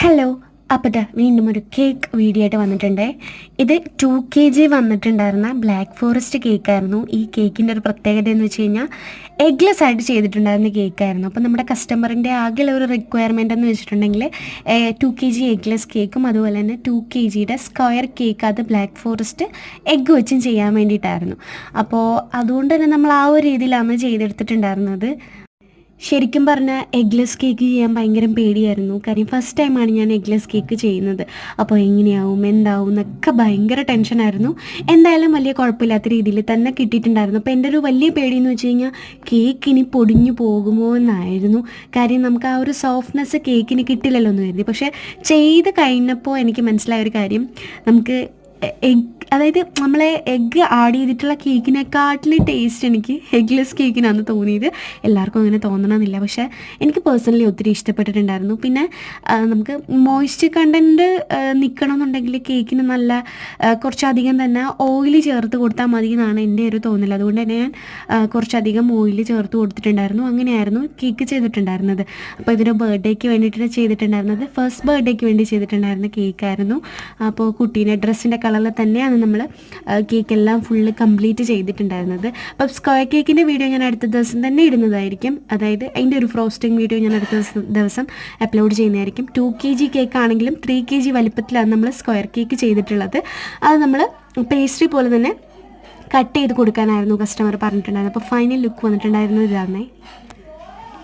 Hello, അപ്പോൾ വീണ്ടും ഒരു കേക്ക് വീഡിയോ ആയിട്ട് വന്നിട്ടുണ്ട്. ഇത് 2 kg വന്നിട്ടുണ്ടായിരുന്ന ബ്ലാക്ക് ഫോറസ്റ്റ് കേക്കായിരുന്നു. ഈ കേക്കിൻ്റെ ഒരു പ്രത്യേകത എന്ന് വെച്ച് കഴിഞ്ഞാൽ എഗ്ലെസ് ആയിട്ട് ചെയ്തിട്ടുണ്ടായിരുന്ന കേക്കായിരുന്നു. അപ്പോൾ നമ്മുടെ കസ്റ്റമറിൻ്റെ ആകെയുള്ള ഒരു റിക്വയർമെൻ്റ് എന്ന് വെച്ചിട്ടുണ്ടെങ്കിൽ 2 kg എഗ്ലെസ് കേക്കും അതുപോലെ തന്നെ 2 kg സ്ക്വയർ കേക്ക് അത് ബ്ലാക്ക് ഫോറസ്റ്റ് എഗ്ഗ് വെച്ചും ചെയ്യാൻ വേണ്ടിയിട്ടായിരുന്നു. അപ്പോൾ അതുകൊണ്ട് തന്നെ നമ്മൾ ആ ഒരു രീതിയിലാണ് ചെയ്തെടുത്തിട്ടുണ്ടായിരുന്നത്. ശരിക്കും പറഞ്ഞാൽ എഗ്ലെസ് കേക്ക് ചെയ്യാൻ ഭയങ്കര പേടിയായിരുന്നു. കാര്യം ഫസ്റ്റ് ടൈമാണ് ഞാൻ എഗ്ലെസ് കേക്ക് ചെയ്യുന്നത്. അപ്പോൾ എങ്ങനെയാവും എന്താവും എന്നൊക്കെ ഭയങ്കര ടെൻഷനായിരുന്നു. എന്തായാലും വലിയ കുഴപ്പമില്ലാത്ത രീതിയിൽ തന്നെ കിട്ടിയിട്ടുണ്ടായിരുന്നു. അപ്പോൾ എൻ്റെ ഒരു വലിയ പേടിയെന്ന് വെച്ച് കഴിഞ്ഞാൽ കേക്ക് ഇനി പൊടിഞ്ഞു പോകുമോ എന്നായിരുന്നു. കാര്യം നമുക്ക് ആ ഒരു സോഫ്റ്റ്നെസ് കേക്കിന് കിട്ടില്ലല്ലോ എന്ന് കരുതി. പക്ഷേ ചെയ്ത് കഴിഞ്ഞപ്പോൾ എനിക്ക് മനസ്സിലായ ഒരു കാര്യം, നമുക്ക് അതായത് നമ്മളെ എഗ്ഗ് ആഡ് ചെയ്തിട്ടുള്ള കേക്കിനെക്കാട്ടിലും ടേസ്റ്റ് എനിക്ക് എഗ്ലെസ് കേക്കിനാണ് തോന്നിയത്. എല്ലാവർക്കും അങ്ങനെ തോന്നണമെന്നില്ല, പക്ഷേ എനിക്ക് പേഴ്സണലി ഒത്തിരി ഇഷ്ടപ്പെട്ടിട്ടുണ്ടായിരുന്നു. പിന്നെ നമുക്ക് മോയ്സ്ചർ കണ്ടൻറ്റ് നിൽക്കണമെന്നുണ്ടെങ്കിൽ കേക്കിന് നല്ല കുറച്ചധികം തന്നെ ഓയിൽ ചേർത്ത് കൊടുത്താൽ മതി എന്നാണ് എൻ്റെ ഒരു തോന്നൽ. അതുകൊണ്ട് തന്നെ ഞാൻ കുറച്ചധികം ഓയിൽ ചേർത്ത് കൊടുത്തിട്ടുണ്ടായിരുന്നു. അങ്ങനെയായിരുന്നു കേക്ക് ചെയ്തിട്ടുണ്ടായിരുന്നത്. അപ്പോൾ ഇതൊരു ബർത്ത്ഡേക്ക് വേണ്ടിയിട്ട് ചെയ്തിട്ടുണ്ടായിരുന്നത്, ഫസ്റ്റ് ബർത്ത്ഡേക്ക് വേണ്ടി ചെയ്തിട്ടുണ്ടായിരുന്ന കേക്കായിരുന്നു. അപ്പോൾ കുട്ടീൻ്റെ ഡ്രസ്സിൻ്റെ കളറിൽ തന്നെയാണ് നമ്മൾ കേക്കെല്ലാം ഫുള്ള് കംപ്ലീറ്റ് ചെയ്തിട്ടുണ്ടായിരുന്നത്. അപ്പം സ്ക്വയർ കേക്കിൻ്റെ വീഡിയോ ഞാൻ അടുത്ത ദിവസം തന്നെ ഇടുന്നതായിരിക്കും. അതായത് അതിൻ്റെ ഒരു ഫ്രോസ്റ്റിംഗ് വീഡിയോ ഞാൻ അടുത്ത ദിവസം അപ്ലോഡ് ചെയ്യുന്നതായിരിക്കും. 2 kg കേക്ക് ആണെങ്കിലും 3 kg വലിപ്പത്തിലാണ് നമ്മൾ സ്ക്വയർ കേക്ക് ചെയ്തിട്ടുള്ളത്. അത് നമ്മൾ പേസ്ട്രി പോലെ തന്നെ കട്ട് ചെയ്ത് കൊടുക്കാനായിരുന്നു കസ്റ്റമർ പറഞ്ഞിട്ടുണ്ടായിരുന്നത്. അപ്പോൾ ഫൈനൽ ലുക്ക് വന്നിട്ടുണ്ടായിരുന്നു ഇതാണേ.